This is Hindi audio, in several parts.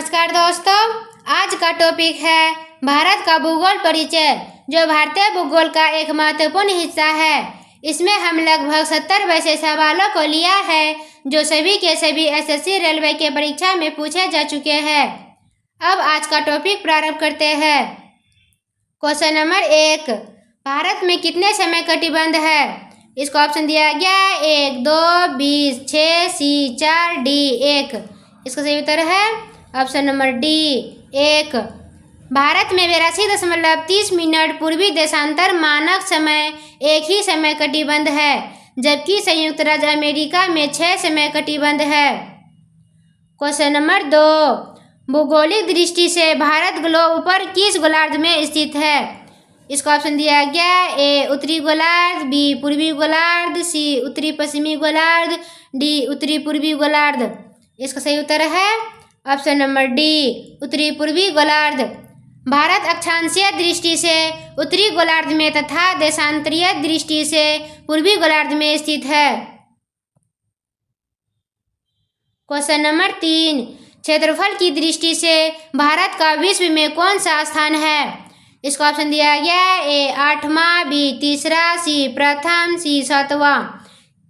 नमस्कार दोस्तों, आज का टॉपिक है भारत का भूगोल परिचय, जो भारतीय भूगोल का एक महत्वपूर्ण हिस्सा है। इसमें हम लगभग 70 वैसे सवालों को लिया है जो सभी के सभी एसएससी रेलवे के परीक्षा में पूछे जा चुके हैं। अब आज का टॉपिक प्रारंभ करते हैं। क्वेश्चन नंबर 1, भारत में कितने समय कटिबंध है? इसको ऑप्शन दिया गया 1, 2, 20, 6, C, 4, D, 1। इसका सही उत्तर है ऑप्शन नंबर डी 1। भारत में 82.30 मिनट पूर्वी देशांतर मानक समय एक ही समय कटिबंध है, जबकि संयुक्त राज्य अमेरिका में 6 समय कटिबंध है। क्वेश्चन नंबर 2, भौगोलिक दृष्टि से भारत ग्लोब पर किस गोलार्ध में स्थित है? इसको ऑप्शन दिया गया ए उत्तरी गोलार्ध, बी पूर्वी गोलार्ध, सी उत्तरी पश्चिमी गोलार्ध, डी उत्तरी पूर्वी गोलार्ध। इसका सही उत्तर है ऑप्शन नंबर डी उत्तरी पूर्वी गोलार्ध। भारत अक्षांशीय दृष्टि से उत्तरी गोलार्ध में तथा देशांतरीय दृष्टि से पूर्वी गोलार्ध में स्थित है। क्वेश्चन नंबर 3, क्षेत्रफल की दृष्टि से भारत का विश्व में कौन सा स्थान है? इसको ऑप्शन दिया गया ए 8वां, बी तीसरा, सी प्रथम, सी 7वां।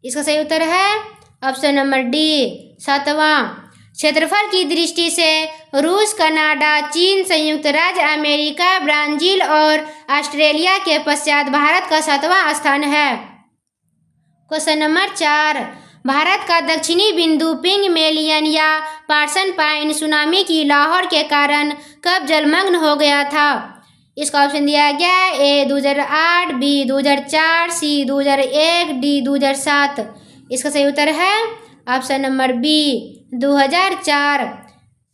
इसका सही उत्तर है ऑप्शन नंबर डी 7वां। क्षेत्रफल की दृष्टि से रूस, कनाडा, चीन, संयुक्त राज्य अमेरिका, ब्राजील और ऑस्ट्रेलिया के पश्चात भारत का 7वां स्थान है। क्वेश्चन नंबर 4, भारत का दक्षिणी बिंदु पिग्मेलियन या पार्सन पाइन सुनामी की लहर के कारण कब जलमग्न हो गया था? इसका ऑप्शन दिया गया ए 2008, बी 2004, सी 2001, डी 2007। इसका सही उत्तर है option number B 2004।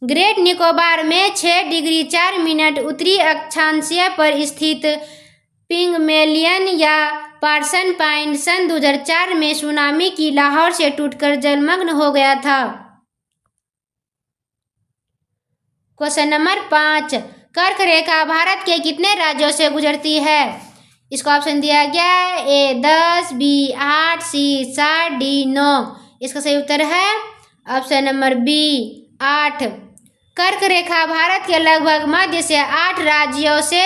Great Nicobar में 6 डिग्री 4 मिनट उत्तरी अक्षांशीय पर स्थित पिग्मेलियन या पार्सन पाइन सन 2004 में सुनामी की लहर से टूटकर जलमग्न हो गया था। क्वेश्चन नंबर 5, कर्क रेखा भारत के कितने राज्यों से गुजरती है? इसका ऑप्शन दिया गया ए 10, बी 8, सी 7, डी 9। इसका सही उत्तर है ऑप्शन नंबर बी 8। कर्क रेखा भारत के लगभग मध्य से 8 राज्यों से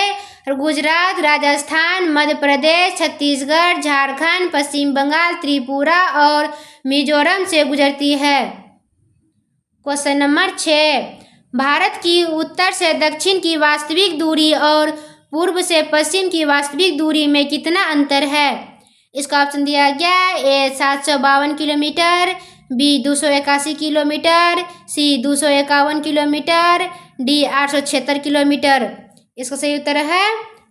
गुजरात, राजस्थान, मध्य प्रदेश, छत्तीसगढ़, झारखंड, पश्चिम बंगाल, त्रिपुरा और मिजोरम से गुजरती है। क्वेश्चन नंबर 6, भारत की उत्तर से दक्षिण की वास्तविक दूरी और पूर्व से पश्चिम की वास्तविक दूरी में कितना अंतर है? इसका ऑप्शन दिया गया ए 752 किलोमीटर, बी 281 किलोमीटर, सी 251 किलोमीटर, डी 876 किलोमीटर। इसका सही उत्तर है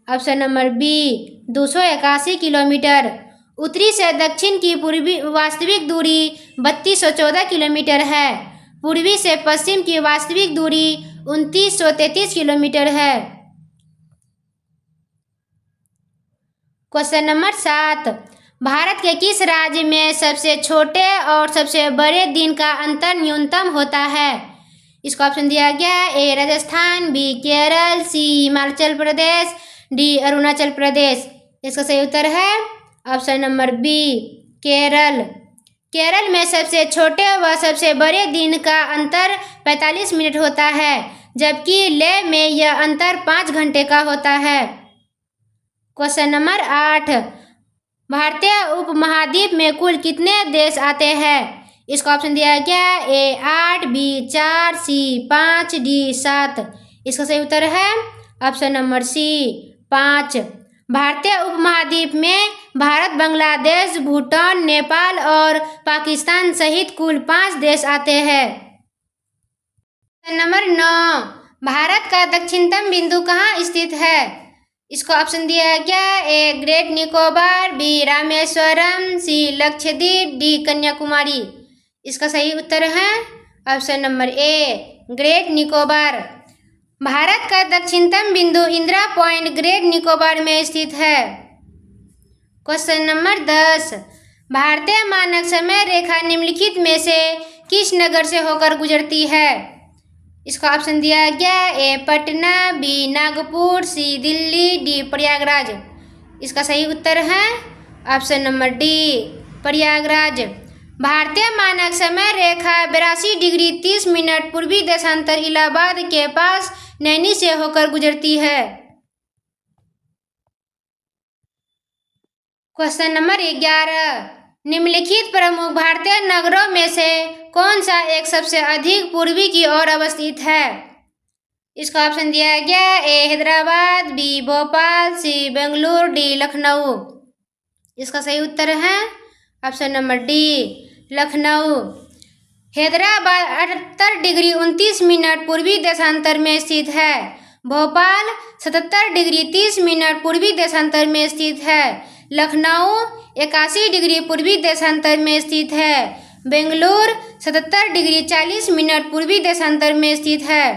ऑप्शन नंबर बी 281 किलोमीटर। उत्तरी से दक्षिण की पूर्वी वास्तविक दूरी 3214 किलोमीटर है। पूर्वी से पश्चिम की वास्तविक दूरी 2933 किलोमीटर है। क्वेश्चन नंबर 7, भारत के किस राज्य में सबसे छोटे और सबसे बड़े दिन का अंतर न्यूनतम होता है? इसका ऑप्शन दिया गया A Rajasthan, B Kerala, C Himachal Pradesh, D Arunachal Pradesh. इसका सही उत्तर है option number B Kerala. Kerala में सबसे छोटे व सबसे बड़े दिन का अंतर 45 मिनट होता है, जबकि लेह में यह अंतर 5 घंटे का होता है। क्वेश्चन नंबर 8, भारतीय उपमहाद्वीप में कुल कितने देश आते हैं? इसका ऑप्शन दिया गया ए 8, बी 4, सी 5, डी 7। इसका सही उत्तर है ऑप्शन नंबर सी 5। भारतीय उपमहाद्वीप में भारत, बांग्लादेश, भूटान, नेपाल और पाकिस्तान सहित कुल 5 देश आते हैं। नंबर 9, भारत का दक्षिणतम बिंदु कहाँ स्थित है? इसको ऑप्शन दिया गया A Great Nicobar, B Rameswaram, C Lakshadweep, D Kanyakumari. इसका सही उत्तर है option number A Great Nicobar. Bharat का दक्षिणतम बिंदु इंदिरा पॉइंट ग्रेट निकोबार में स्थित है। क्वेश्चन नंबर 10, भारतीय मानक समय रेखा निम्नलिखित में से किस नगर से होकर गुजरती है? इसका ऑप्शन दिया गया ए पटना, बी नागपुर, सी दिल्ली, डी प्रयागराज। इसका सही उत्तर है ऑप्शन नंबर डी प्रयागराज। भारतीय मानक समय रेखा 82 डिग्री 30 मिनट पूर्वी देशांतर इलाहाबाद के पास नैनी से होकर गुजरती है। क्वेश्चन नंबर 11, निम्नलिखित प्रमुख भारतीय नगरों में से कौन सा एक सबसे अधिक पूर्वी की ओर अवस्थित है? इसका ऑप्शन दिया गया ए हैदराबाद, बी भोपाल, सी बेंगलुरु, डी लखनऊ। इसका सही उत्तर है option number D Lucknow. Hyderabad 78 degree 29 minute पूर्वी देशांतर में स्थित है। भोपाल 77 डिग्री 30 मिनट पूर्वी देशांतर में स्थित है। लखनऊ 81 डिग्री पूर्वी देशांतर में स्थित है। बेंगलुरु 77 डिग्री 40 मिनट पूर्वी देशांतर में स्थित है।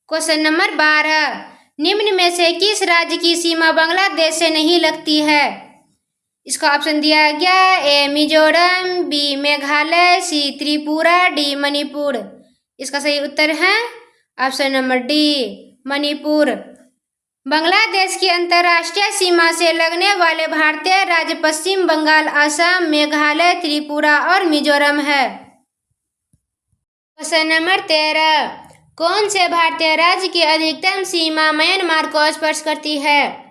क्वेश्चन नंबर 12, निम्न में से किस राज्य की सीमा बांग्लादेश से नहीं लगती है? इसका ऑप्शन दिया गया ए मिजोरम, बी मेघालय, सी त्रिपुरा, डी मणिपुर। इसका सही उत्तर है option number D Manipur. Bangladesh की अंतर्राष्ट्रीय सीमा से लगने वाले भारतीय राज्य पश्चिम बंगाल, असम, मेघालय, त्रिपुरा और मिजोरम है। क्वेश्चन नंबर 13, कौन से भारतीय राज्य की अधिकतम सीमा म्यांमार को स्पर्श करती है?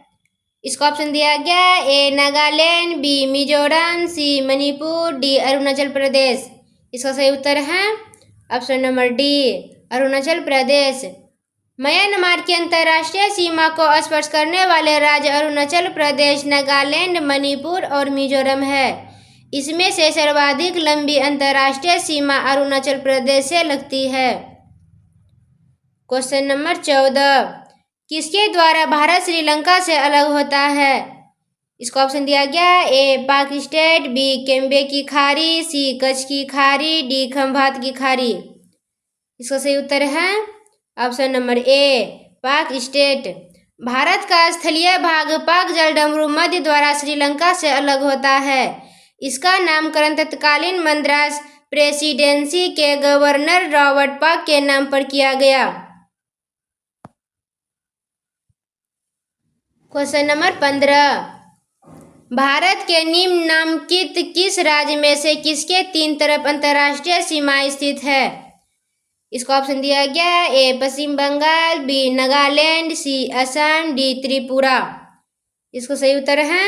इसका ऑप्शन दिया गया ए नागालैंड, बी मिजोरम, सी मणिपुर, डी अरुणाचल प्रदेश। इसका सही उत्तर है ऑप्शन नंबर डी अरुणाचल प्रदेश। म्यांमार की अंतर्राष्ट्रीय सीमा को स्पर्श करने वाले राज्य अरुणाचल प्रदेश, नागालैंड, मणिपुर और मिजोरम है। इसमें से सर्वाधिक लंबी अंतर्राष्ट्रीय सीमा अरुणाचल प्रदेश से लगती है। क्वेश्चन नंबर 14, किसके द्वारा भारत श्रीलंका से अलग होता है? इसका ऑप्शन दिया गया ए पाक स्टेट, बी केम्बे की खाड़ी, सी कच्छ की खाड़ी, डी खंभात की खाड़ी। इसका सही उत्तर है ऑप्शन नंबर ए पाक स्टेट। भारत का स्थलीय भाग पाक जलडमरू मध्य द्वारा श्रीलंका से अलग होता है। इसका नामकरण तत्कालीन मद्रास प्रेसिडेंसी के गवर्नर रॉबर्ट पाक के नाम पर किया गया। क्वेश्चन नंबर 15, भारत के निम्नलिखित किस राज्य में से किसके 3 तरफ अंतर्राष्ट्रीय सीमाएं स्थित है? इसका ऑप्शन दिया गया A Paschim Bengal, B Nagaland, C Assam, D Tripura. इसका सही उत्तर है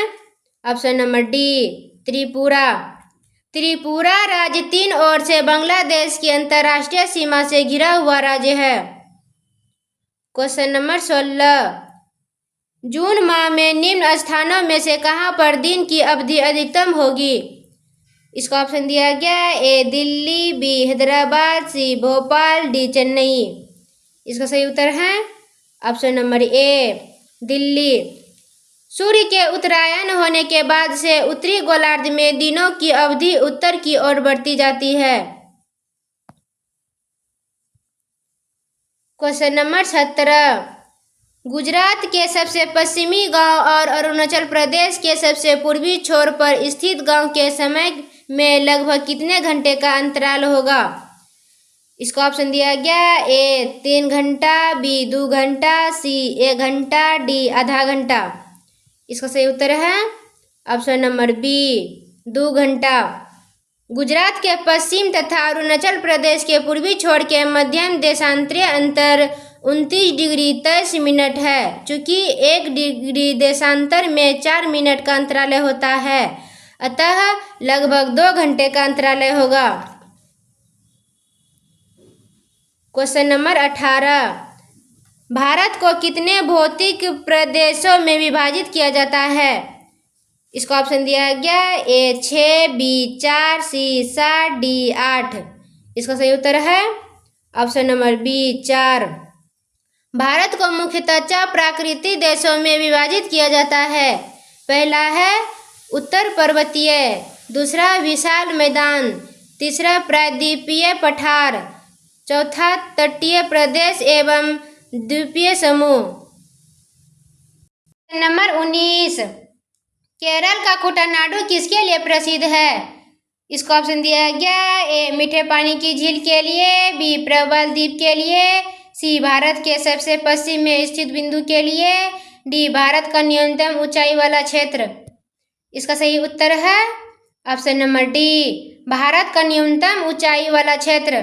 option number D Tripura. Tripura राज्य 3 ओर से बांग्लादेश की अंतर्राष्ट्रीय सीमा से घिरा हुआ राज्य है। क्वेश्चन नंबर 16, जून माह में निम्न स्थानों में से कहां पर दिन की अवधि अधिकतम होगी? इसका ऑप्शन दिया गया ए दिल्ली, बी हैदराबाद, सी भोपाल, डी चेन्नई। इसका सही उत्तर है ऑप्शन नंबर ए दिल्ली। सूर्य के उत्तरायण होने के बाद से उत्तरी गोलार्ध में दिनों की अवधि उत्तर की ओर बढ़ती जाती है। क्वेश्चन नंबर 17, गुजरात के सबसे पश्चिमी गांव और अरुणाचल प्रदेश के सबसे पूर्वी छोर पर स्थित गांव के समय में लगभग कितने घंटे का अंतराल होगा? इसका ऑप्शन दिया गया ए 3 घंटा, बी 2 घंटा, सी 1 घंटा, डी आधा घंटा। इसका सही उत्तर है ऑप्शन नंबर बी 2 घंटा। गुजरात के पश्चिम तथा अरुणाचल प्रदेश के पूर्वी छोर के मध्यम देशांतरीय अंतर 29 डिग्री 23 मिनट है। चूंकि 1 डिग्री देशांतर में 4 मिनट का अंतराल होता है, अतः लगभग 2 घंटे का अंतराल होगा। क्वेश्चन नंबर 18, भारत को कितने भौतिक प्रदेशों में विभाजित किया जाता है? इसका ऑप्शन दिया गया ए 6, बी 4, सी 7, डी 8। इसका सही उत्तर है ऑप्शन नंबर बी 4। भारत को मुख्यतः 4 प्राकृतिक देशों में विभाजित किया जाता है। पहला है उत्तर पर्वतीय, दूसरा विशाल मैदान, तीसरा प्रायद्वीपीय पठार, चौथा तटीय प्रदेश एवं द्वीपीय समूह। नंबर 19, केरल का कुटनाडु किसके लिए प्रसिद्ध है? इसका ऑप्शन दिया गया ए मीठे पानी की झील के लिए, बी प्रबल द्वीप के लिए, सी भारत के सबसे पश्चिम में स्थित बिंदु के लिए, डी भारत का न्यूनतम ऊंचाई वाला क्षेत्र। इसका सही उत्तर है ऑप्शन नंबर डी भारत का न्यूनतम ऊंचाई वाला क्षेत्र।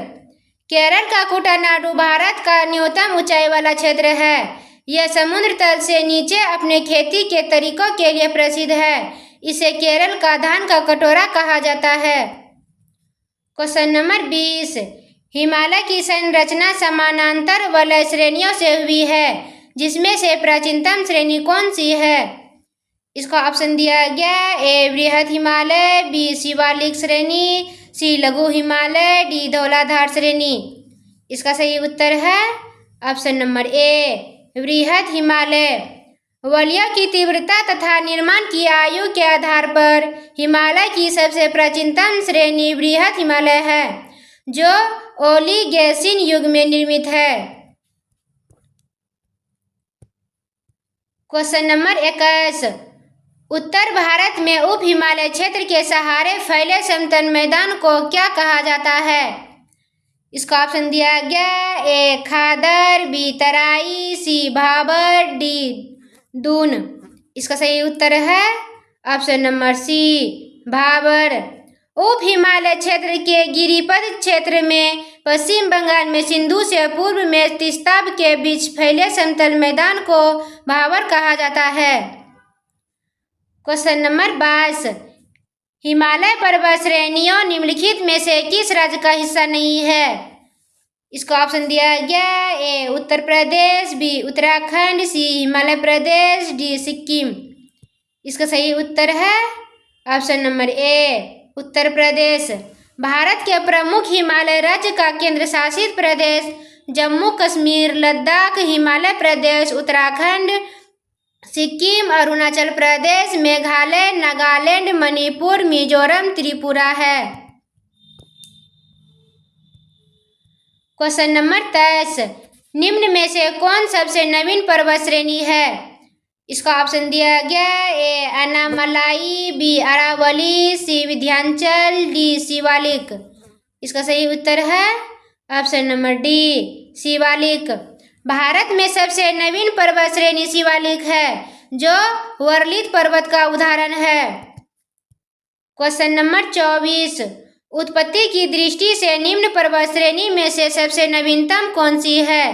केरल का कुटनाडु भारत का न्यूनतम ऊंचाई वाला क्षेत्र है। यह समुद्र तल से नीचे अपने खेती के तरीकों के लिए प्रसिद्ध है। इसे केरल का धान का कटोरा कहा जाता है। क्वेश्चन नंबर 20, हिमालय की संरचना समानांतर वलय श्रेणियों से हुई है, जिसमें से प्राचीनतम श्रेणी कौन सी है? इसका ऑप्शन दिया गया ए बृहद हिमालय, बी शिवालिक श्रेणी, सी लघु हिमालय, डी धौलाधार श्रेणी। इसका सही उत्तर है ऑप्शन नंबर ए बृहद हिमालय। वलयों की तीव्रता तथा निर्माण की आयु के आधार पर हिमालय की सबसे प्राचीनतम श्रेणी बृहद हिमालय है, जो ओलिगेसिन युग में निर्मित है। क्वेश्चन नंबर 21, उत्तर भारत में उप हिमालय क्षेत्र के सहारे फैले समतल मैदान को क्या कहा जाता है? इसका ऑप्शन दिया गया ए खादर, बी तराई, सी भाबर, डी दून। इसका सही उत्तर है ऑप्शन नंबर सी भाबर। उप हिमालय क्षेत्र के गिरिपद क्षेत्र में पश्चिम बंगाल में सिंधु से पूर्व में तिस्ताब के बीच फैले समतल मैदान को भाबर कहा जाता है। क्वेश्चन नंबर 22, हिमालय पर्वत श्रेणियों निम्नलिखित में से किस राज्य का हिस्सा नहीं है? इसका ऑप्शन दिया गया ए उत्तर प्रदेश, बी उत्तराखंड, सी हिमाचल प्रदेश, डी सिक्किम। इसका सही उत्तर है ऑप्शन नंबर ए उत्तर प्रदेश। भारत के प्रमुख हिमालय राज्य का केंद्र शासित प्रदेश जम्मू कश्मीर, लद्दाख, हिमाचल प्रदेश, उत्तराखंड, सिक्किम, अरुणाचल प्रदेश, मेघालय, नागालैंड, मणिपुर, मिजोरम, त्रिपुरा है। क्वेश्चन नंबर 23, निम्न में से कौन सबसे नवीन पर्वत श्रेणी है? इसका ऑप्शन दिया गया ए अनामलाई, बी अरावली, सी विंध्याचल, डी शिवालिक। इसका सही उत्तर है option number D Shivalik. Bharat में सबसे नवीन पर्वत श्रेणी शिवालिक है, जो वर्लित पर्वत का उदाहरण है। क्वेश्चन नंबर 24, उत्पत्ति की दृष्टि से निम्न पर्वत श्रेणी में से सबसे नवीनतम कौन सी है?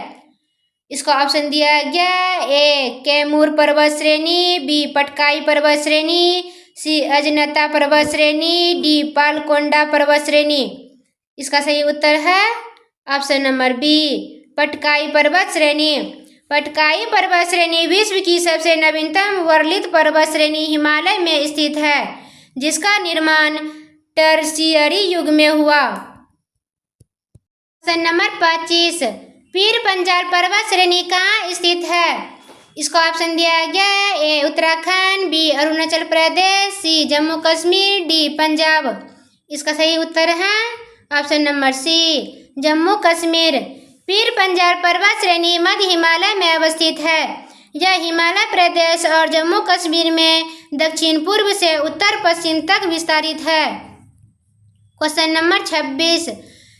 इसका ऑप्शन दिया गया ए कैमूर पर्वत श्रेणी, बी पटकाई पर्वत श्रेणी, सी अजंता पर्वत श्रेणी, डी पालकोंडा पर्वत श्रेणी। इसका सही उत्तर है ऑप्शन नंबर बी पटकाई पर्वत श्रेणी। पटकाई पर्वत श्रेणी विश्व की सबसे नवीनतम वर्लित पर्वत श्रेणी हिमालय में स्थित है, जिसका निर्माण टर्शियरी युग में हुआ। क्वेश्चन नंबर 25, पीर पंजाल पर्वत श्रेणी कहाँ स्थित है? इसका ऑप्शन दिया गया A Uttarakhand, B Arunachal Pradesh, C Jammu Kashmir, D Punjab. इसका सही उत्तर है option number C Jammu Kashmir. Pir Panjal पर्वत श्रेणी मध्य हिमालय में अवस्थित है। यह हिमाचल प्रदेश और जम्मू कश्मीर में दक्षिण पूर्व से उत्तर पश्चिम तक विस्तारित है। क्वेश्चन नंबर 26,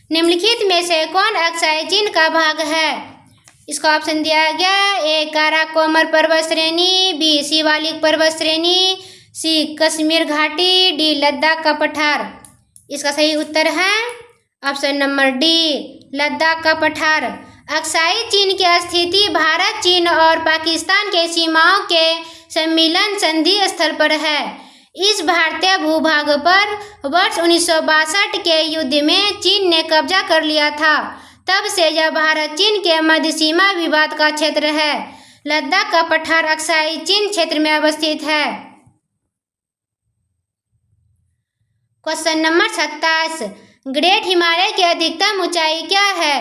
निम्नलिखित में से कौन अक्साई चीन का भाग है? इसका ऑप्शन दिया गया ए काराकोरम पर्वत श्रेणी, बी शिवालिक पर्वत श्रेणी, सी कश्मीर घाटी, डी लद्दाख का पठार। इसका सही उत्तर है ऑप्शन नंबर डी लद्दाख का पठार। अक्साई चीन की स्थिति भारत, चीन और पाकिस्तान के सीमाओं के सम्मिलन संधि स्थल पर है। इस भारतीय भूभाग पर वर्ष 1962 के युद्ध में चीन ने कब्जा कर लिया था। तब से यह भारत चीन के मध्य सीमा विवाद का क्षेत्र है। लद्दाख का पठार अक्साई चीन क्षेत्र में अवस्थित है। क्वेश्चन नंबर 27, ग्रेट हिमालय की अधिकतम ऊंचाई क्या है?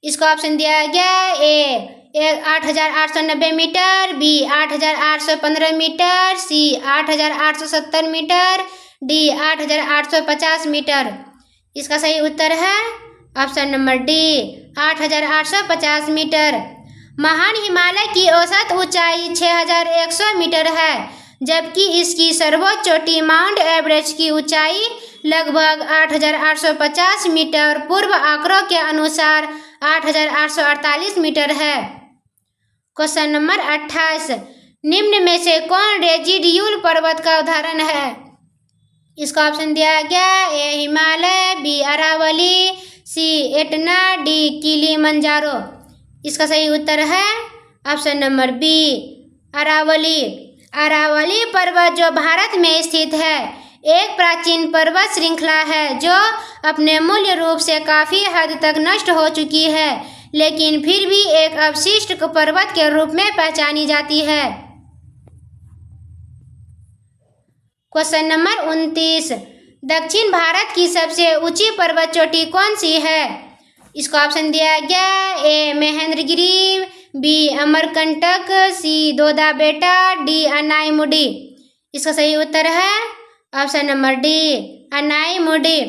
इसका ऑप्शन दिया गया ए 8,890 मीटर, बी 8,815 मीटर, सी 8,870 मीटर, डी 8,850 मीटर। इसका सही उत्तर है ऑप्शन नंबर डी 8,850 मीटर। महान हिमालय की औसत ऊंचाई 6,100 मीटर है, जबकि इसकी सर्वोच्च चोटी माउंट एवरेस्ट की ऊंचाई लगभग 8,850 मीटर पूर्व आंकड़ों के अनुसार 8,848 मीटर है। क्वेश्चन नंबर 28, निम्न में से कौन रेजिडियूल पर्वत का उदाहरण है? इसका ऑप्शन दिया गया A Himalaya, B Aravalli, C Etna, D Kilimanjaro. इसका सही उत्तर है option number B Aravalli. Aravalli पर्वत जो भारत में स्थित है एक प्राचीन पर्वत श्रृंखला है जो अपने मूल रूप से काफी हद तक नष्ट हो चुकी है, लेकिन फिर भी एक अवशिष्ट पर्वत के रूप में पहचानी जाती है। क्वेश्चन नंबर 29, दक्षिण भारत की सबसे ऊंची पर्वत चोटी कौन सी है? इसका ऑप्शन दिया गया ए महेंद्रगिरी, बी अमरकंटक, सी दोदा बेटा, डी अनाईमुडी। इसका सही उत्तर है option number D Anaimudi.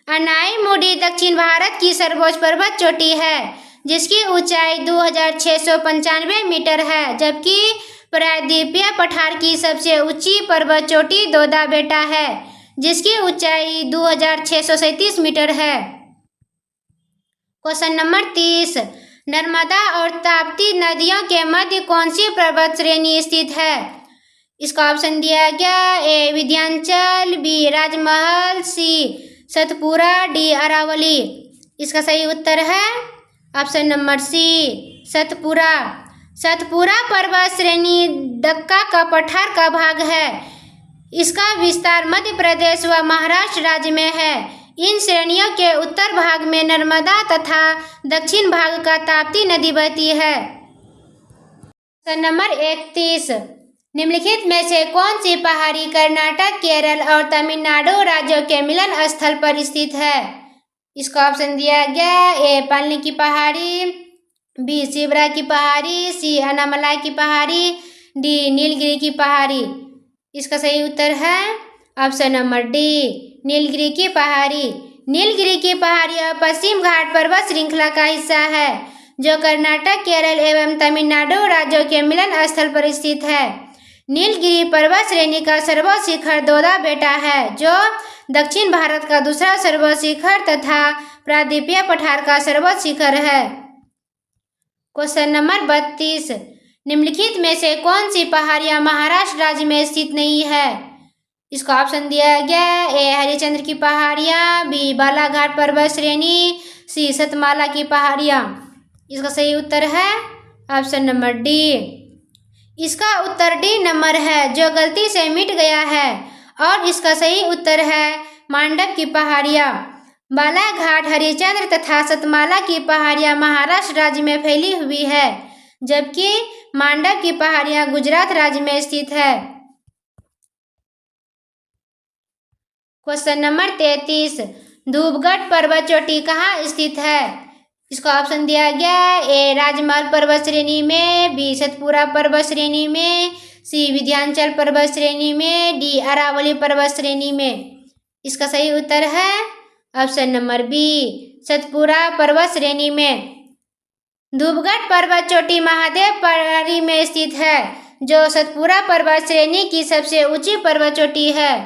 Anaimudi दक्षिण भारत की सर्वोच्च पर्वत चोटी है जिसकी ऊंचाई 2695 मीटर है, जबकि प्रायद्वीपीय पठार की सबसे ऊंची पर्वत चोटी दोदा बेटा है जिसकी ऊंचाई 2637 मीटर है। क्वेश्चन नंबर 30, नर्मदा और ताप्ती नदियों के मध्य कौन सी पर्वत श्रेणी स्थित है? इसका ऑप्शन दिया गया ए विंध्याचल, बी राजमहल, सी सतपुरा, डी अरावली। इसका सही उत्तर है option number C Satpura. Satpura पर्वत श्रेणी दक्का का पठार का भाग है। इसका विस्तार मध्य प्रदेश व महाराष्ट्र राज्य में है। इन श्रेणियों के उत्तर भाग में नर्मदा तथा दक्षिण भाग का ताप्ती नदी बहती है। क्वेश्चन नंबर 31, निम्नलिखित में से कौन सी पहाड़ी कर्नाटक, केरल और तमिलनाडु राज्यों के मिलन स्थल पर स्थित है? इसका ऑप्शन दिया गया ए पालनी की पहाड़ी, बी शिवरा की पहाड़ी, सी अनामलाई की पहाड़ी, डी नीलगिरी की पहाड़ी। इसका सही उत्तर है ऑप्शन नंबर डी नीलगिरी की पहाड़ी। नीलगिरी की पहाड़ियाँ पश्चिम घाट पर्वत श्रृंखला का हिस्सा है जो कर्नाटक, केरल एवं तमिलनाडु राज्यों के मिलन स्थल पर स्थित है। नीलगिरी पर्वत श्रेणी का सर्वोच्च शिखर दोदा बेटा है जो दक्षिण भारत का दूसरा सर्वोच्च शिखर तथा प्रायद्वीपीय पठार का सर्वोच्च शिखर है। क्वेश्चन नंबर 32, निम्नलिखित में से कौन सी पहाड़ियाँ महाराष्ट्र राज्य में स्थित नहीं है? इसका ऑप्शन दिया गया ए हरिश्चंद्र की पहाड़ियाँ, बी बालाघाट पर्वत श्रेणी, सी सतमाला की पहाड़ियाँ। इसका सही उत्तर है ऑप्शन नंबर डी। इसका उत्तर डी नंबर है जो गलती से मिट गया है और इसका सही उत्तर है मांडव की पहाड़ियाँ। बालाघाट, हरिश्चंद्र तथा सतमाला की पहाड़ियाँ महाराष्ट्र राज्य में फैली हुई है, जबकि मांडव की पहाड़ियाँ गुजरात राज्य में स्थित है। क्वेश्चन नंबर 33, धूपगढ़ पर्वत चोटी कहाँ स्थित है? इसका ऑप्शन दिया गया ए राजमहल पर्वत श्रेणी में, बी सतपुरा पर्वत श्रेणी में, सी विंध्याचल पर्वत श्रेणी में, डी अरावली पर्वत श्रेणी में। इसका सही उत्तर है ऑप्शन नंबर बी सतपुरा पर्वत श्रेणी में। धूपगढ़ पर्वत चोटी महादेव पहाड़ी में स्थित है जो सतपुरा पर्वत श्रेणी की सबसे ऊंची पर्वत चोटी है।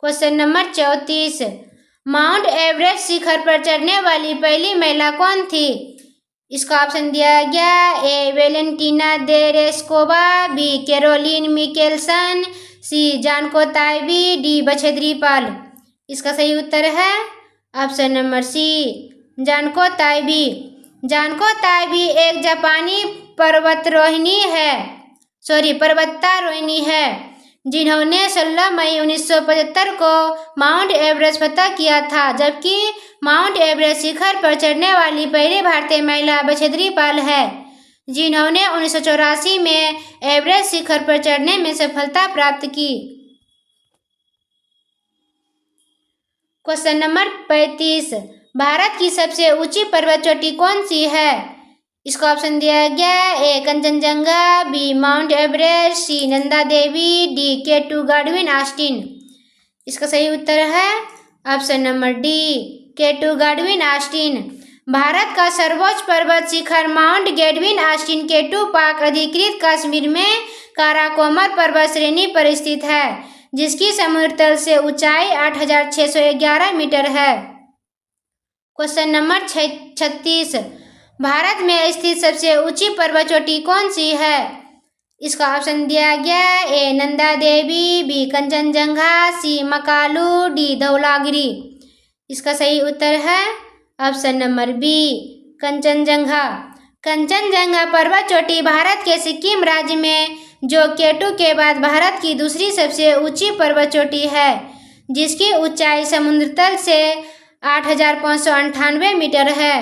क्वेश्चन नंबर 34, माउंट एवरेस्ट शिखर पर चढ़ने वाली पहली महिला कौन थी? इसका ऑप्शन दिया गया ए वेलेंटिना देरेस्कोवा, बी कैरोलिन मिकेल्सन, सी जानको ताइबी, डी बछेद्री पाल। इसका सही उत्तर है ऑप्शन नंबर सी जानको ताइबी। जानको ताइबी एक जापानी पर्वतारोहिणी है जिन्होंने 16 मई 1975 को माउंट एवरेस्ट फतह किया था, जबकि माउंट एवरेस्ट शिखर पर चढ़ने वाली पहली भारतीय महिला बछेद्री पाल है जिन्होंने 1984 में एवरेस्ट शिखर पर चढ़ने में सफलता प्राप्त की। क्वेश्चन नंबर 35, भारत की सबसे ऊंची पर्वत चोटी कौन सी है? इसका ऑप्शन दिया गया ए कंचनजंगा, बी माउंट एवरेस्ट, सी Nanda Devi, D K2 गाडविन Austin. इसका सही उत्तर है option number D K2 गाडविन Austin. Bharat का सर्वोच्च पर्वत शिखर माउंट गैडविन ऑस्टिन K2 पाक अधिकृत कश्मीर में काराकोरम पर्वत श्रेणी पर स्थित है जिसकी समुद्र तल से ऊंचाई 8611 मीटर है। क्वेश्चन नंबर 36, भारत में स्थित सबसे ऊंची पर्वत चोटी कौन सी है? इसका ऑप्शन दिया गया है A Nanda Devi, B Kanchenjunga, C Makalu, D Dhaulagiri. इसका सही उत्तर है option number B Kanchenjunga. Kanchenjunga पर्वत चोटी भारत के सिक्किम राज्य में, जो केटू के बाद भारत की दूसरी सबसे ऊंची पर्वत चोटी है, जिसकी ऊंचाई समुद्र तल से 8,598 मीटर है।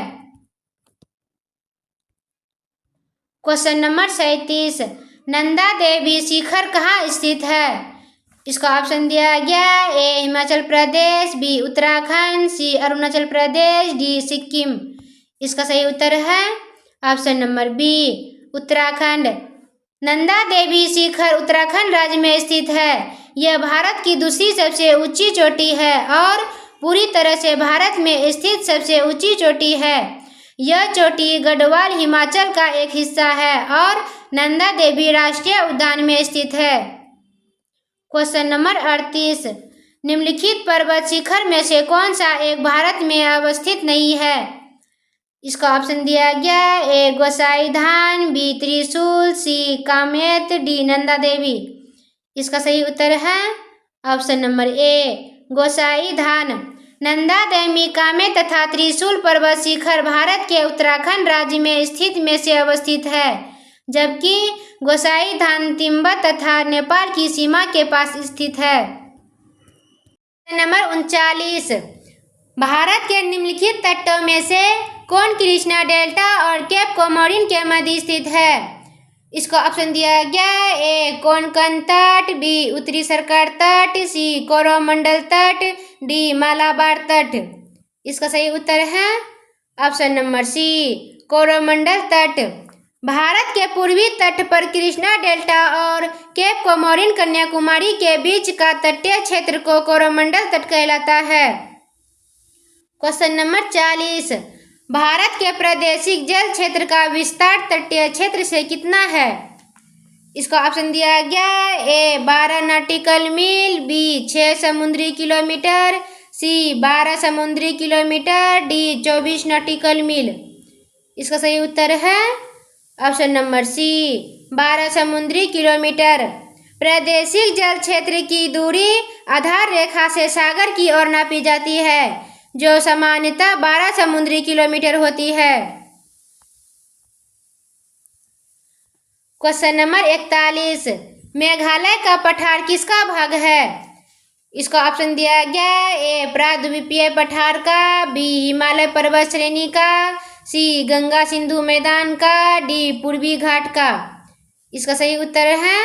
क्वेश्चन नंबर 37, नंदा देवी शिखर कहाँ स्थित है? इसका ऑप्शन दिया गया A Himachal Pradesh, B Uttarakhand, C Arunachal Pradesh, D Sikkim. इसका सही उत्तर है option number B Uttarakhand. Nanda Devi शिखर उत्तराखंड राज्य में स्थित है। यह भारत की दूसरी सबसे ऊंची चोटी है और पूरी तरह से भारत में स्थित सबसे ऊंची चोटी है। यह चोटी गढ़वाल हिमाचल का एक हिस्सा है और नंदा देवी राष्ट्रीय उद्यान में स्थित है। क्वेश्चन नंबर 38, निम्नलिखित पर्वत शिखर में से कौन सा एक भारत में अवस्थित नहीं है? इसका ऑप्शन दिया गया ए गोसाईधान, बी त्रिशूल, सी कामेत, डी नंदा देवी। इसका सही उत्तर है ऑप्शन नंबर ए गोसाईधान। नंदा देवी, कामेत तथा त्रिशूल पर्वत शिखर भारत के उत्तराखंड राज्य में स्थित में से अवस्थित है, जबकि गोसाईधान तिब्बत तथा नेपाल की सीमा के पास स्थित है। नंबर 39, भारत के निम्नलिखित तटों में से कौन कृष्णा डेल्टा और केप कोमोरिन के मध्य स्थित है? इसका ऑप्शन दिया गया ए कोंकण तट, बी उत्तरी सरकार तट, सी कोरोमंडल तट, डी मालाबार तट। इसका सही उत्तर है ऑप्शन नंबर सी कोरोमंडल तट। भारत के पूर्वी तट पर कृष्णा डेल्टा और केप कोमोरिन कन्याकुमारी के बीच का तटीय क्षेत्र को कोरोमंडल तट कहलाता है। क्वेश्चन नंबर 40, भारत के प्रादेशिक जल क्षेत्र का विस्तार तटीय क्षेत्र से कितना है? इसका ऑप्शन दिया गया ए 12 नॉटिकल मील, बी 6 समुद्री किलोमीटर, सी 12 समुद्री किलोमीटर, डी 24 नॉटिकल मील। इसका सही उत्तर है ऑप्शन नंबर सी 12 समुद्री किलोमीटर। प्रादेशिक जल क्षेत्र की दूरी आधार रेखा से सागर की ओर नापी जाती है, जो सामान्यतः 12 समुद्री किलोमीटर होती है। क्वेश्चन नंबर 41, मेघालय का पठार किसका भाग है? इसका ऑप्शन दिया गया ए प्रायद्वीपीय पठार का, बी हिमालय पर्वत श्रेणी का, सी गंगा सिंधु मैदान का, डी पूर्वी घाट का। इसका सही उत्तर है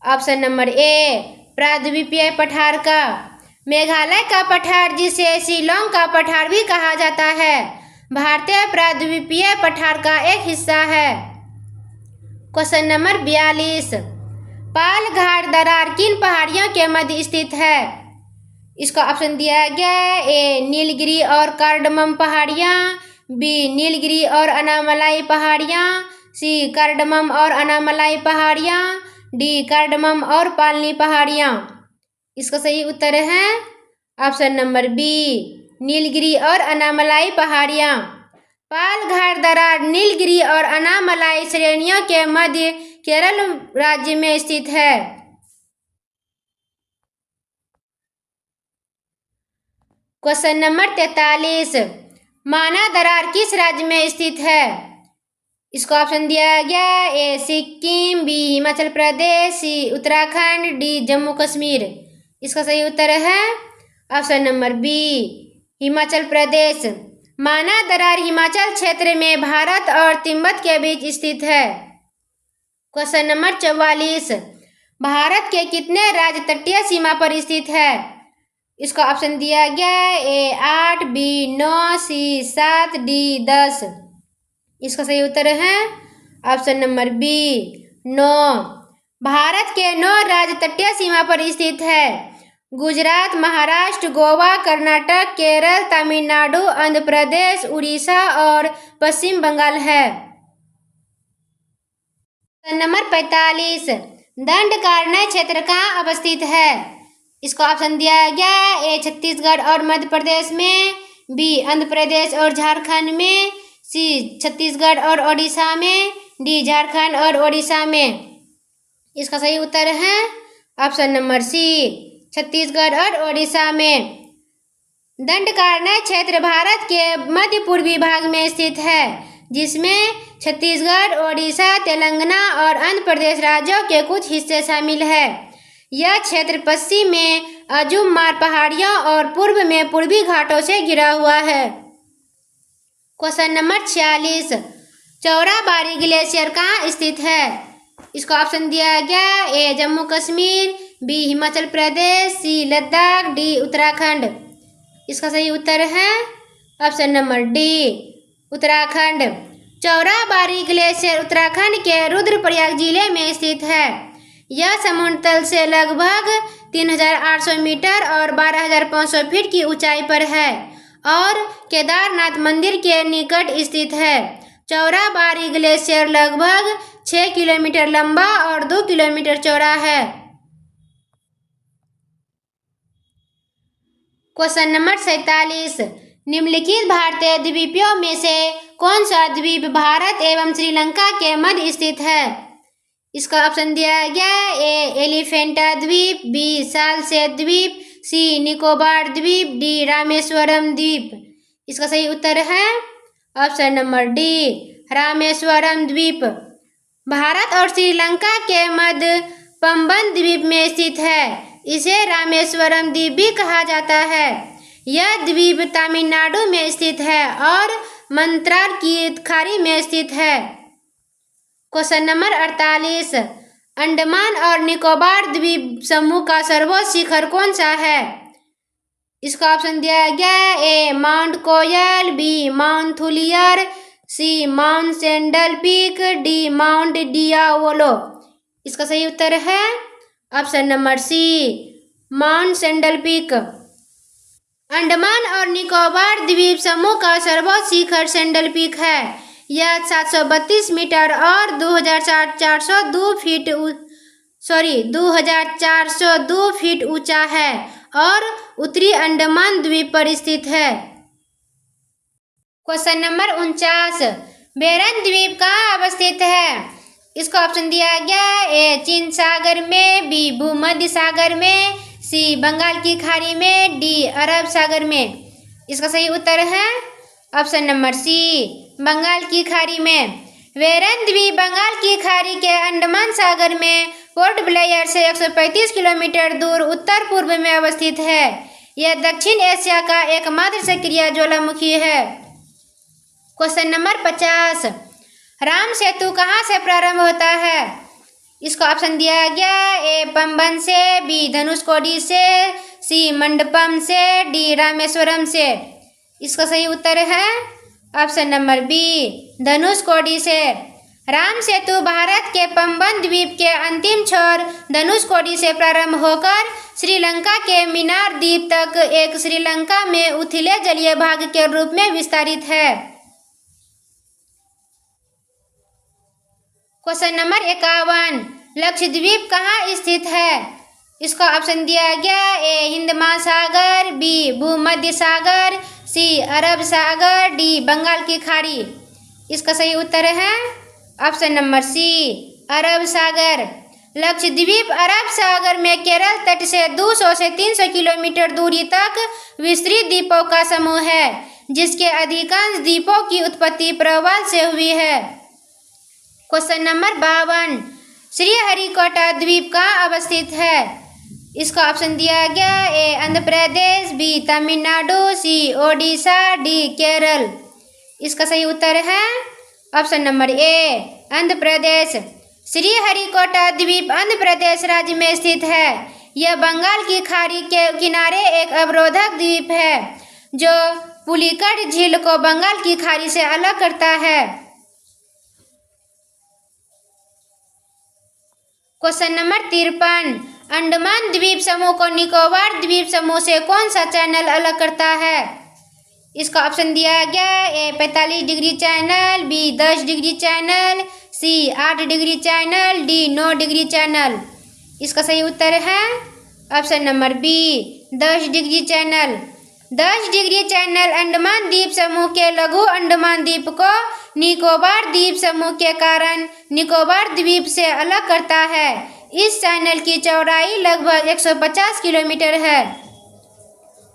ऑप्शन नंबर ए प्रायद्वीपीय पठार का। मेघालय का पठार, जिसे शिलोंग का पठार भी कहा जाता है, भारतीय प्रायद्वीपीय पठार का एक हिस्सा है। क्वेश्चन नंबर 42, पालघाट दरार किन पहाड़ियों के मध्य स्थित है? इसका ऑप्शन दिया गया ए नीलगिरी और कार्डमम पहाड़ियाँ, बी नीलगिरी और अनामलाई पहाड़ियाँ, सी कार्डमम और अनामलाई पहाड़ियाँ, डी कार्डमम और पालनी पहाड़ियाँ। इसका सही उत्तर है ऑप्शन नंबर बी नीलगिरी और अनामलाई पहाड़ियाँ। पालघाट दरार नीलगिरी और अनामलाई श्रेणियों के मध्य केरल राज्य में स्थित है। क्वेश्चन नंबर 43, माना दरार किस राज्य में स्थित है? इसका ऑप्शन दिया गया ए सिक्किम, बी हिमाचल प्रदेश, सी उत्तराखंड, डी जम्मू कश्मीर। इसका सही उत्तर है option number B Himachal Pradesh. माना दरार हिमाचल क्षेत्र में भारत और तिब्बत के बीच स्थित है। क्वेश्चन नंबर 44, भारत के कितने राज्य तटीय सीमा पर स्थित है? इसका ऑप्शन दिया गया ए 8, बी 9, सी 7, डी 10। इसका सही उत्तर है ऑप्शन नंबर बी 9। भारत के 9 राज्य तटीय सीमा पर स्थित है। गुजरात, महाराष्ट्र, गोवा, कर्नाटक, केरल, तमिलनाडु, आंध्र प्रदेश, उड़ीसा और पश्चिम बंगाल है। नंबर 45, दंडकारण्य क्षेत्र कहाँ अवस्थित है? इसका ऑप्शन दिया गया ए छत्तीसगढ़ और मध्य प्रदेश में, बी आंध्र प्रदेश और झारखंड में, सी छत्तीसगढ़ और ओडिशा में, डी झारखंड और ओडिशा में। इसका सही उत्तर है ऑप्शन नंबर सी, छत्तीसगढ़ और ओडिशा में। दंडकारण्य क्षेत्र भारत के मध्य पूर्वी भाग में स्थित है, जिसमें छत्तीसगढ़, ओडिशा, तेलंगाना और आंध्र प्रदेश राज्यों के कुछ हिस्से शामिल है। यह क्षेत्र पश्चिम में अजूममार पहाड़ियों और पूर्व में पूर्वी घाटों से घिरा हुआ है। क्वेश्चन नंबर 46, चौराबाड़ी ग्लेशियर कहाँ स्थित है? इसका ऑप्शन दिया गया ए जम्मू कश्मीर, बी हिमाचल प्रदेश, सी लद्दाख, डी उत्तराखंड। इसका सही उत्तर है option number D, Uttarakhand. Chorabari glacier Uttarakhand के रुद्रप्रयाग जिले में स्थित है। यह समुद्र तल से लगभग 3800 मीटर और 12500 फीट की ऊंचाई पर है और केदारनाथ मंदिर के निकट स्थित है। चौराबाड़ी ग्लेशियर लगभग 6 किलोमीटर लंबा और 2 किलोमीटर चौड़ा है। क्वेश्चन नंबर 47, निम्नलिखित भारतीय द्वीपों में से कौन सा द्वीप भारत एवं श्रीलंका के मध्य स्थित है? इसका ऑप्शन दिया गया ए एलिफेंटा द्वीप, बी सालसेत द्वीप, सी निकोबार द्वीप, डी रामेश्वरम द्वीप। इसका सही उत्तर है ऑप्शन नंबर डी, रामेश्वरम द्वीप। भारत और श्रीलंका के मध्य पंबन द्वीप में स्थित है। इसे रामेश्वरम द्वीप भी कहा जाता है। यह द्वीप तमिलनाडु में स्थित है और मंत्राल की खाड़ी में स्थित है। क्वेश्चन नंबर 48, अंडमान और निकोबार द्वीप समूह का सर्वोच्च शिखर कौन सा है? इसका ऑप्शन दिया गया A Mount Koyob, B Mount Thuillier, C Mount Saddle Peak, D Mount Diavolo. इसका सही उत्तर है option number C, Mount Saddle Peak. Andaman और निकोबार द्वीप समूह का सर्वोच्च शिखर सेंडल पीक है। यह 732 मीटर और 2402 फीट ऊंचा है और उत्तरी अंडमान द्वीप पर स्थित है। क्वेश्चन नंबर 49, बेरन द्वीप कहाँ अवस्थित है? इसका ऑप्शन दिया गया ए चीन सागर में, बी भूमध्य सागर में, सी बंगाल की खाड़ी में, डी अरब सागर में। इसका सही उत्तर है ऑप्शन नंबर सी, बंगाल की खाड़ी में। बेरन द्वीप बंगाल की खाड़ी के अंडमान सागर में पोर्ट ब्लेयर से 135 किलोमीटर दूर उत्तर पूर्व में अवस्थित है। यह दक्षिण एशिया का एकमात्र सक्रिय ज्वालामुखी है। क्वेश्चन नंबर 50, राम सेतु कहाँ से प्रारंभ होता है? इसका ऑप्शन दिया गया ए पंबन से, बी धनुषकोडी से, सी मंडपम से, डी रामेश्वरम से। इसका सही उत्तर है ऑप्शन नंबर बी, धनुषकोडी से। राम सेतु भारत के पंबन द्वीप के अंतिम छोर धनुषकोडी से प्रारंभ होकर श्रीलंका के मिनार द्वीप तक एक श्रीलंका में उथले जलीय भाग के रूप में विस्तारित है। क्वेश्चन नंबर 51, लक्षद्वीप कहाँ स्थित है? इसका ऑप्शन दिया गया ए हिंद महासागर, बी भूमध्य सागर, सी अरब सागर, डी बंगाल की खाड़ी। इसका सही उत्तर है ऑप्शन नंबर सी, अरब सागर। लक्षद्वीप अरब सागर में केरल तट से 200 से 300 किलोमीटर दूरी तक विस्तृत द्वीपों का समूह है, जिसके अधिकांश द्वीपों की उत्पत्ति प्रवाल से हुई है। क्वेश्चन नंबर 52, श्रीहरिकोटा द्वीप कहाँ अवस्थित है? इसका ऑप्शन दिया गया ए आंध्र प्रदेश, बी तमिलनाडु, सी ओडिशा, डी केरल। इसका सही उत्तर है ऑप्शन नंबर ए, आंध्र प्रदेश। श्रीहरिकोटा द्वीप आंध्र प्रदेश राज्य में स्थित है। यह बंगाल की खाड़ी के किनारे एक अवरोधक द्वीप है जो पुलिकट झील को बंगाल की खाड़ी से अलग करता है। क्वेश्चन नंबर 53, अंडमान द्वीप समूह को निकोबार द्वीप समूह से कौन सा चैनल अलग करता है? इसका ऑप्शन दिया गया A 45 degree channel, B 10 degree channel, C 8 degree channel, D 9 degree channel. इसका सही उत्तर है option number B, 10 degree channel. 10 degree channel Andaman द्वीप समूह के लघु अंडमान द्वीप को निकोबार द्वीप समूह के कारण निकोबार द्वीप से अलग करता है। इस चैनल की चौड़ाई लगभग 150 किलोमीटर है।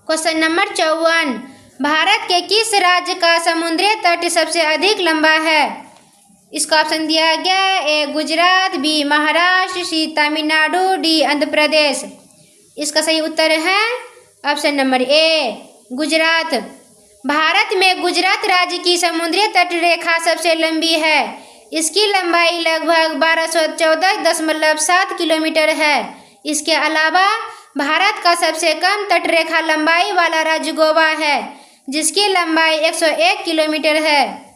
क्वेश्चन नंबर 54, भारत के किस राज्य का समुद्री तट सबसे अधिक लंबा है? इसका ऑप्शन दिया गया है, ए गुजरात, बी महाराष्ट्र, सी तमिलनाडु, डी आंध्र प्रदेश। इसका सही उत्तर है ऑप्शन नंबर ए गुजरात। भारत में गुजरात राज्य की समुद्री तट रेखा सबसे लंबी है। इसकी लंबाई लगभग 1214.7 किलोमीटर है। इसके अलावा भारत का सबसे कम तट रेखा लंबाई वाला राज्य गोवा है, जिसकी लंबाई 101 किलोमीटर है।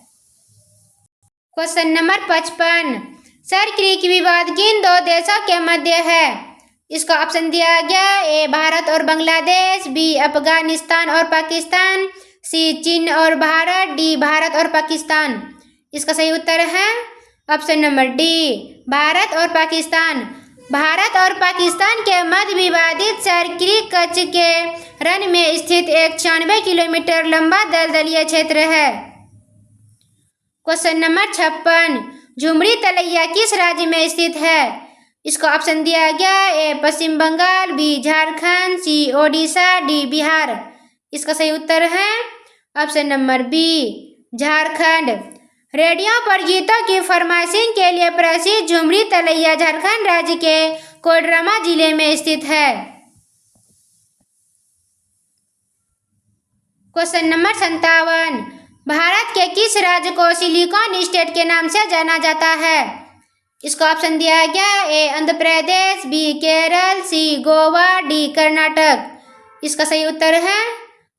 क्वेश्चन नंबर 55, सर क्रीक विवाद किन दो देशों के मध्य है? इसका ऑप्शन दिया गया, ए भारत और बांग्लादेश, बी अफगानिस्तान और पाकिस्तान, सी चीन और भारत, डी भारत और पाकिस्तान। इसका सही उत्तर है ऑप्शन नंबर डी भारत और पाकिस्तान। भारत और पाकिस्तान के मध्य विवादित सर क्रीक कच्छ के रन में स्थित एक 96 किलोमीटर लंबा दलदलीय क्षेत्र है। क्वेश्चन नंबर 56, झुमरी तलैया किस राज्य में स्थित है? इसका ऑप्शन दिया गया, A Paschim Bengal, B Jharkhand, C Odisha, D Bihar. इसका सही उत्तर है option number B Jharkhand. Radio पर गीतों की फरमाइशिंग के लिए प्रसिद्ध झुमरी तलैया झारखंड राज्य के कोडरमा जिले में स्थित है। क्वेश्चन नंबर 57, भारत के किस राज्य को सिलिकॉन स्टेट के नाम से जाना जाता है? इसका ऑप्शन दिया गया, ए आंध्र प्रदेश, बी केरल, सी गोवा, डी कर्नाटक। इसका सही उत्तर है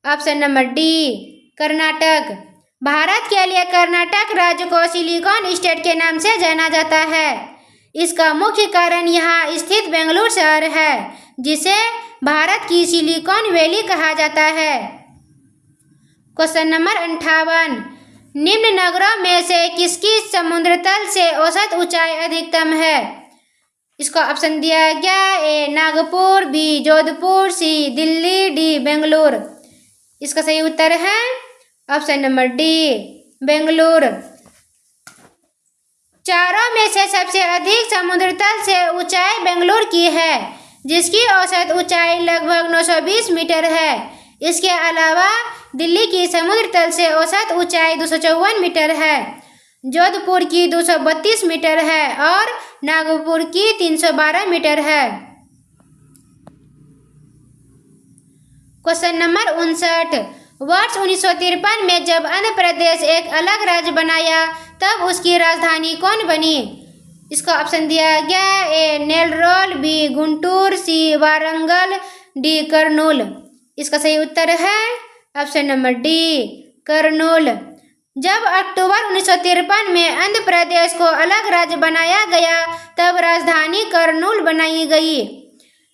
option number D Karnataka. Bharat के लिए कर्नाटक राज्य को सिलिकॉन स्टेट के नाम से जाना जाता है। इसका मुख्य कारण यहाँ स्थित बेंगलुरु शहर है, जिसे भारत की सिलिकॉन वैली कहा जाता है। क्वेश्चन नंबर 58, निम्न नगरों में से किसकी समुद्र तल से औसत ऊंचाई अधिकतम है? इसका ऑप्शन दिया गया, ए नागपुर, बी जोधपुर, सी दिल्ली, डी बेंगलुरु। इसका सही उत्तर है ऑप्शन नंबर डी बेंगलुरु। चारों में से सबसे अधिक समुद्र तल से ऊंचाई बेंगलुरु की है, जिसकी औसत ऊंचाई लगभग 920 मीटर है। इसके अलावा दिल्ली की समुद्र तल से औसत ऊंचाई 254 मीटर है, जोधपुर की 232 मीटर है और नागपुर की 312 मीटर है। क्वेश्चन नंबर 59, वर्ष 1953 में जब आंध्र प्रदेश एक अलग राज्य बनाया तब उसकी राजधानी कौन बनी? इसका ऑप्शन दिया गया, ए नेल्लोर, बी गुंटूर, सी वारंगल, डी कर्नूल। इसका सही उत्तर है ऑप्शन नंबर डी कर्नूल। जब अक्टूबर 1953 में आंध्र प्रदेश को अलग राज्य बनाया गया तब राजधानी कर्नूल बनाई गई।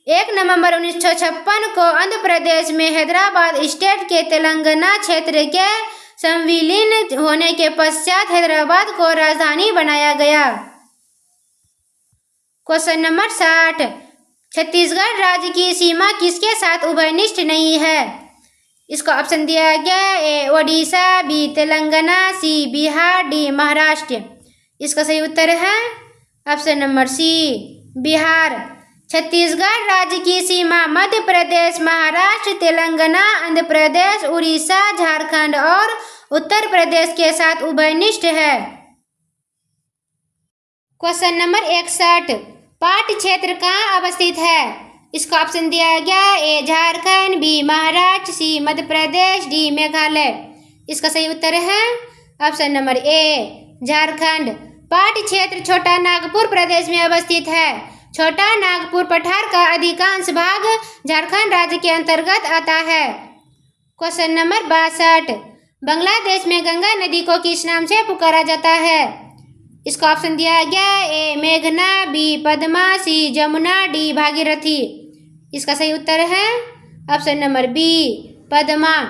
1 नवंबर 1956 को आंध्र प्रदेश में हैदराबाद स्टेट के तेलंगाना क्षेत्र के संविलीन होने के पश्चात हैदराबाद को राजधानी बनाया गया। क्वेश्चन नंबर 60, छत्तीसगढ़ राज्य की सीमा किसके साथ उभयनिष्ठ नहीं है? इसका ऑप्शन दिया गया, A Odisha, B Telangana, C Bihar, D Maharashtra. इसका सही उत्तर है option number C Bihar. Chhattisgarh राज्य की सीमा मध्य प्रदेश, महाराष्ट्र, तेलंगाना, आंध्र प्रदेश, उड़ीसा, झारखंड और उत्तर प्रदेश के साथ उभयनिष्ठ है। क्वेश्चन नंबर 61, पाट क्षेत्र कहाँ अवस्थित है? इसका ऑप्शन दिया गया, ए झारखंड, बी महाराष्ट्र, सी मध्य प्रदेश, डी मेघालय। इसका सही उत्तर है ऑप्शन नंबर ए झारखंड। पाट क्षेत्र छोटा नागपुर प्रदेश में अवस्थित है। छोटा नागपुर पठार का अधिकांश भाग झारखंड राज्य के अंतर्गत आता है। क्वेश्चन नंबर 62, बांग्लादेश में गंगा नदी को किस नाम से पुकारा जाता है? इसका ऑप्शन दिया गया, ए मेघना, बी पद्मा, सी जमुना, डी भागीरथी। इसका सही उत्तर है ऑप्शन नंबर बी पद्मा।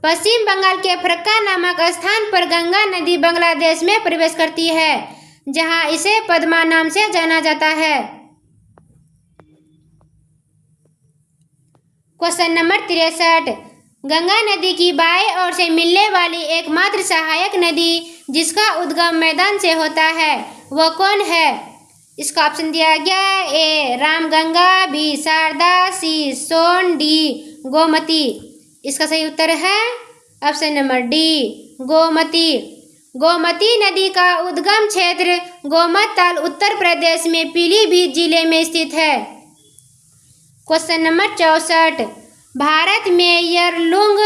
पश्चिम बंगाल के फरक्का नामक स्थान पर गंगा नदी बांग्लादेश में प्रवेश करती है, जहां इसे पद्मा नाम से जाना जाता है। क्वेश्चन नंबर 63, गंगा नदी की बाएं ओर से मिलने वाली एकमात्र सहायक नदी जिसका उद्गम मैदान से होता है वह कौन है? इसका ऑप्शन दिया गया है ए रामगंगा, बी शारदा, सी सोन, डी गोमती। इसका सही उत्तर है option number D Gomti. Gomti नदी का उद्गम क्षेत्र गोमतताल उत्तर प्रदेश में पीलीभीत जिले में स्थित है। क्वेश्चन नंबर 64, भारत में यरलुंग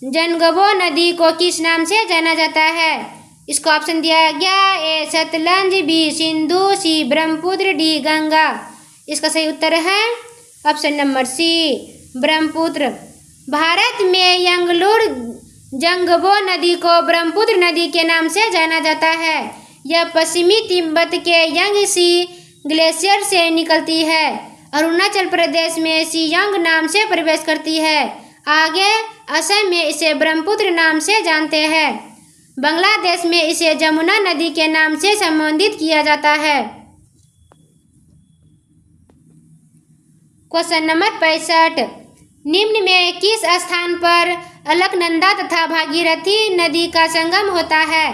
जनगबो नदी को किस नाम से जाना जाता है? इसको ऑप्शन दिया गया A Sutlej, B Sindhu, C Brahmaputra, D Ganga. इसका सही उत्तर है option number C Brahmaputra. Bharat में यंगलुर जंगबो नदी को ब्रह्मपुत्र नदी के नाम से जाना जाता है। यह पश्चिमी तिब्बत के यांगसी ग्लेशियर से निकलती है। अरुणाचल प्रदेश में सियांग नाम से प्रवेश करती है। आगे असम में इसे ब्रह्मपुत्र नाम से जानते हैं। बांग्लादेश में इसे जमुना नदी के नाम से संबोधित किया जाता है। क्वेश्चन नंबर 65, निम्न में किस स्थान पर अलकनंदा तथा भागीरथी नदी का संगम होता है?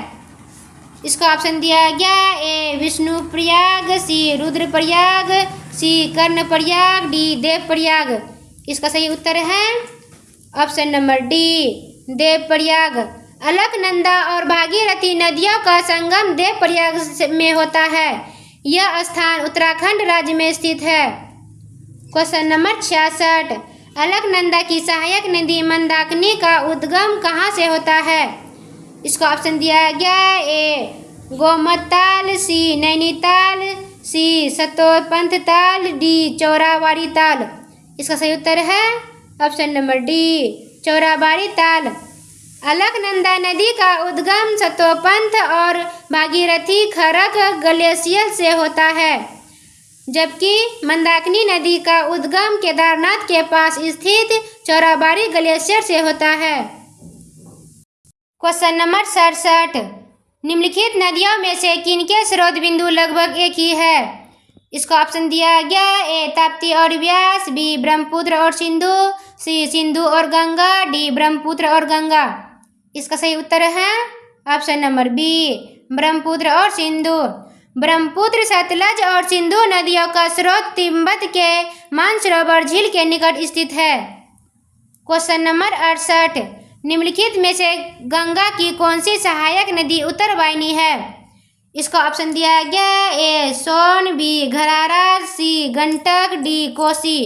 इसका ऑप्शन दिया गया ए विष्णुप्रयाग, सी रुद्रप्रयाग, सी कर्णप्रयाग, डी देवप्रयाग। इसका सही उत्तर है option number D Devprayag. Alaknanda और भागीरथी नदियों का संगम देवप्रयाग में होता है। यह स्थान उत्तराखंड राज्य में स्थित है। क्वेश्चन नंबर 66, अलकनंदा की सहायक नदी मंदाकिनी का उद्गम कहाँ से होता है? इसका ऑप्शन दिया गया ए गोमतताल, सी नैनीताल, सी सतोपंथ ताल, डी चौराबाड़ी ताल। इसका सही उत्तर है ऑप्शन नंबर डी चौराबाड़ी ताल। अलकनंदा नदी का उद्गम सतोपंथ और भागीरथी खरक ग्लेशियर से होता है, जबकि मंदाकिनी नदी का उद्गम केदारनाथ के पास स्थित चौराबाड़ी ग्लेशियर से होता है। क्वेश्चन नंबर 67, निम्नलिखित नदियों में से किनके स्रोत बिंदु लगभग एक ही है? इसका ऑप्शन दिया गया ए ताप्ती और व्यास, बी ब्रह्मपुत्र और सिंधु, सी सिंधु और गंगा, डी ब्रह्मपुत्र और गंगा। इसका सही उत्तर है ऑप्शन नंबर बी ब्रह्मपुत्र और सिंधु। ब्रह्मपुत्र, सतलज और सिंधु नदियों का स्रोत तिब्बत के मानसरोवर झील के निकट स्थित है। क्वेश्चन नंबर 68, निम्नलिखित में से गंगा की कौन सी सहायक नदी उत्तर वाहिनी है? इसका ऑप्शन दिया गया ए सोन, बी घरारा, सी गंडक, डी कोसी।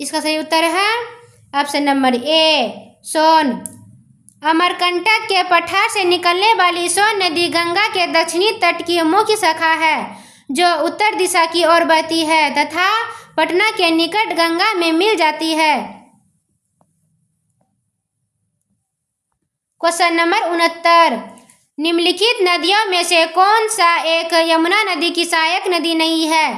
इसका सही उत्तर है ऑप्शन नंबर ए सोन। अमरकंटक के पठार से निकलने वाली सोन नदी गंगा के दक्षिणी तट की मुख्य शाखा है, जो उत्तर दिशा की ओर बहती है तथा पटना के निकट गंगा में मिल जाती है। क्वेश्चन नंबर 69, निम्नलिखित नदियों में से कौन सा एक यमुना नदी की सहायक नदी नहीं है?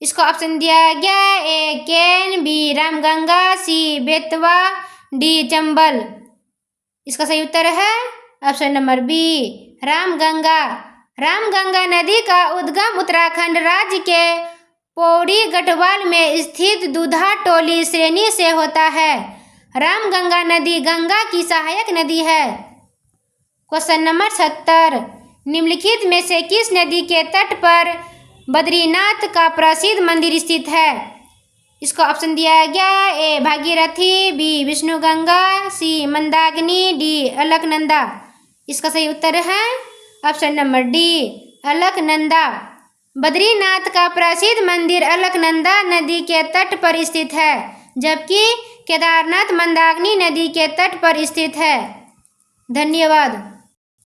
इसको ऑप्शन दिया गया A Ken, B Ramganga, C Betwa, D Chambal. इसका सही उत्तर है option number B Ramganga. Ramganga नदी का उद्गम उत्तराखंड राज्य के पौड़ी गढ़वाल में स्थित दूधा टोली श्रेणी से होता है। रामगंगा नदी गंगा की सहायक नदी है। क्वेश्चन नंबर 70, निम्नलिखित में से किस नदी के तट पर बद्रीनाथ का प्रसिद्ध मंदिर स्थित है? इसका ऑप्शन दिया गया ए भागीरथी, बी विष्णुगंगा, सी मंदाकिनी, डी अलकनंदा। इसका सही उत्तर है option number D Alaknanda. Badrinath का प्रसिद्ध मंदिर अलकनंदा नदी के तट पर स्थित है, जबकि केदारनाथ मंदाकिनी नदी के तट पर स्थित है। धन्यवाद।